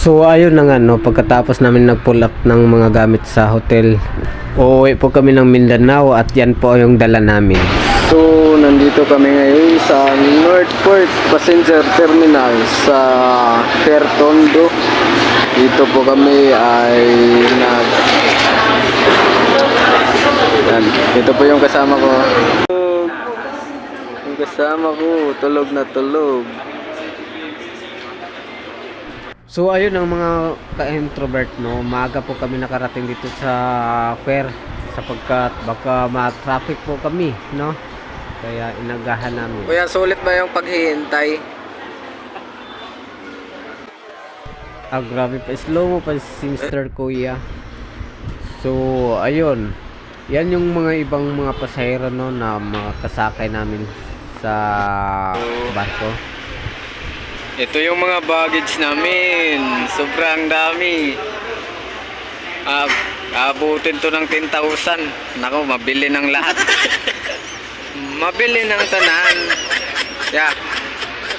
So ayun na nga no, pagkatapos namin nag-pull up ng mga gamit sa hotel, uuwi po kami ng Mindanao at yan po yung dala namin. So nandito kami ngayon sa Northport Passenger Terminal sa Fertondo. Dito po kami ay yan. Ito po yung kasama ko. Yung kasama ko, tulog na tulog. So ayun ang mga ka-introvert no, maaga po kami nakarating dito sa fair sapagkat baka ma-traffic po kami no. Kaya inagahan namin. Kuya, sulit ba yung paghihintay? Grabe pa, slow mo pa si Mr. Kuya. So ayun, yan yung mga ibang mga pasahero no na mga kasakay namin sa barko. Ito yung mga baggage namin. Sobrang dami. Abutin to ng 10,000. Nako, mabili ng lahat. Mabili ng tanan. Yeah.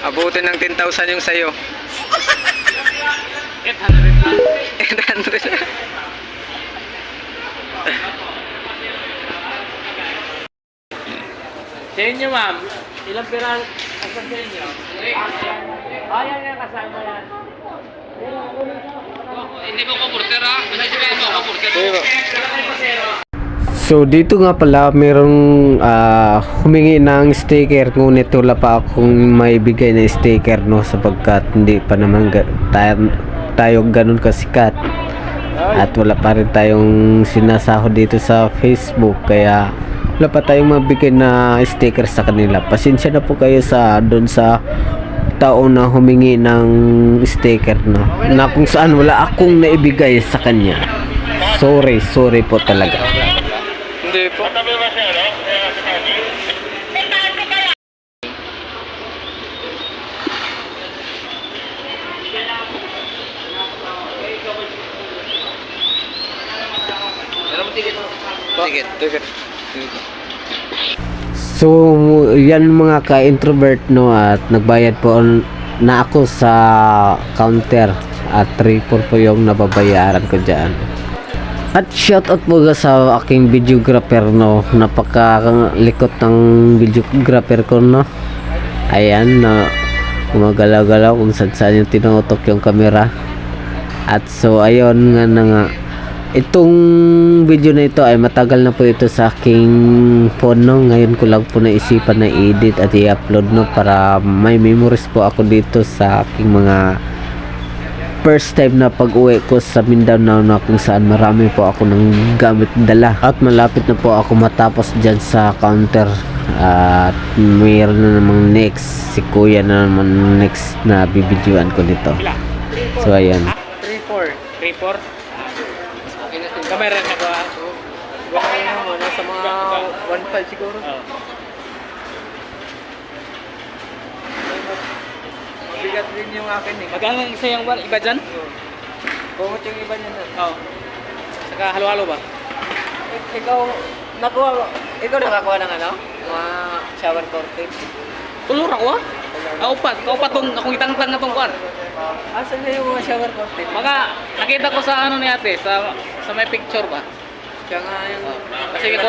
Abutin ng 10,000 yung sayo. 800 lang. 800. Sa inyo, ma'am, ilang pira asan sa inyo? Ayan yan, kasama yan. Hindi mo kumurter ha? Hindi mo kumurter. So dito nga pala merong humingi ng sticker, ngunit wala pa akong may bigay na sticker no, sapagkat hindi pa naman tayo ganun kasikat at wala pa rin tayong sinasahod dito sa Facebook, kaya wala pa tayong mabigay na sticker sa kanila. Pasensya na po kayo sa doon sa tao na humingi ng sticker no, na kung saan wala akong naibigay sa kanya. Sorry po talaga. Hindi po. Ticket. So yan mga ka-introvert no, at nagbayad po na ako sa counter at 3-4 po yung nababayaran ko dyan. At shoutout po sa aking videographer no, napakalikot ng videographer ko no. Ayan no, gumagalaw-galaw kung saan yung tinutok yung camera. At so ayun nga na nga, itong video na ito ay matagal na po ito sa aking phone no. Ngayon ko lang po naisipan na i-edit at i-upload no, para may memories po ako dito sa aking mga first time na pag-uwi ko sa Mindanao na kung saan marami po ako ng gamit dala. At malapit na po ako matapos dyan sa counter. At mayroon na namang next, si Kuya na naman next na bibidyoan ko nito. So ayan. 3-4. Kamera na ba? Baka naman, nasa mga 1.5 siguro. Mabigat din yung akin eh. Magkano ang isa yung iba dyan? Bungot yung iba niya na. Oo. Saka halo-halo ba? Ikaw nakakuha ng ano? Mga shower curtain. Tulor ako ah? Kaupat tong akong itangtang na tong kuan. Asan na yung mga shower curtain? Mga nakita ko sa ano ni ate, sa may picture ba? Siya nga yung... Sige ko.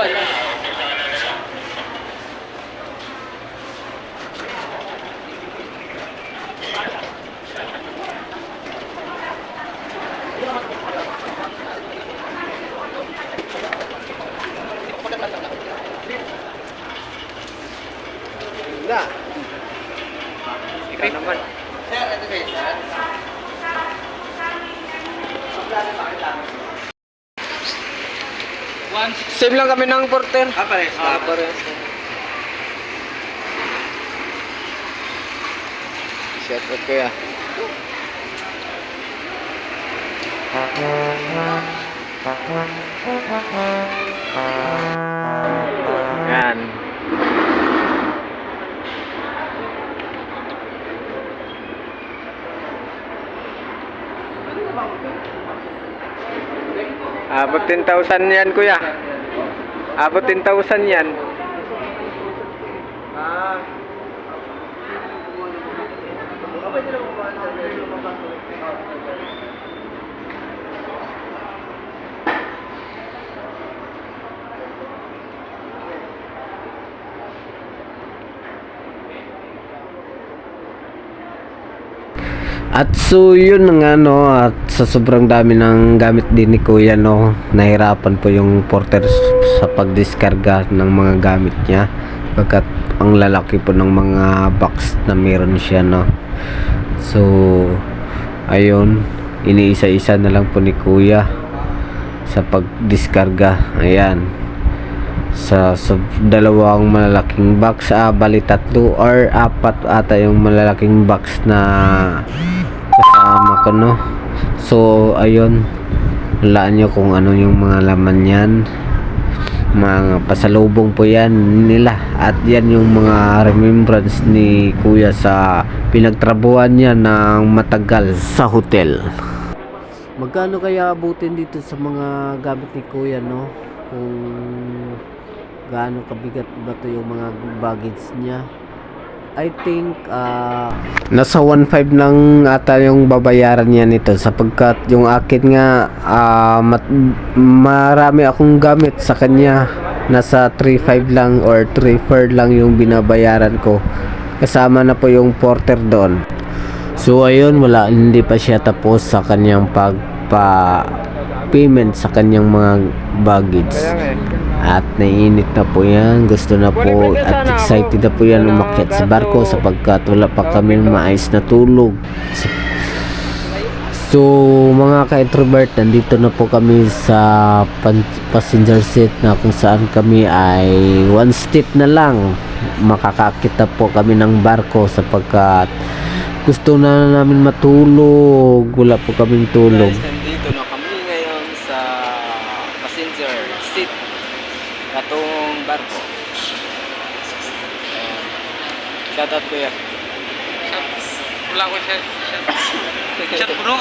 Wala. Ikaw naman. Sir, ito ba yun, sir? Save lang kami ng porter. Pares. Shout out kuya. Yan. Abot 10,000 yan kuya. Abot 10,000 yan. At so yun nga no, at sa sobrang dami ng gamit din ni Kuya no, nahirapan po yung porter sa pagdiskarga ng mga gamit niya pagkat ang lalaki po ng mga box na meron siya no. So ayun, iniisa-isa na lang po ni Kuya sa pagdiskarga. Ayan, sa dalawang malalaking box, bali 3 or 4 ata yung malalaking box na kasama ko no. So ayun, walaan nyo kung ano yung mga laman yan, mga pasalubong po yan nila, at yan yung mga remembrance ni Kuya sa pinagtrabuhan niya ng matagal sa hotel. Magkano kaya abutin dito sa mga gamit ni Kuya no, kung gaano kabigat ba to yung mga baggage niya? I think nasa 1.5 lang ata yung babayaran niya nito, sapagkat yung akin nga marami akong gamit sa kanya, nasa 3.5 lang or 3.4 lang yung binabayaran ko, kasama na po yung porter doon. So ayun, hindi pa siya tapos sa kanyang payment sa kanyang mga baggage. At naiinit na po yan, gusto na po at excited na po yan umakyat sa barko sapagkat wala pa kami maayos na tulog. So mga ka-introvert, nandito na po kami sa passenger seat na kung saan kami ay 1 step na lang makakakit na po kami ng barko sapagkat gusto na namin matulog, wala po kaming tulog. Nandito na kami ngayon sa passenger seat katong barko. Shout out kuya. Wala ko siya. Shout bro.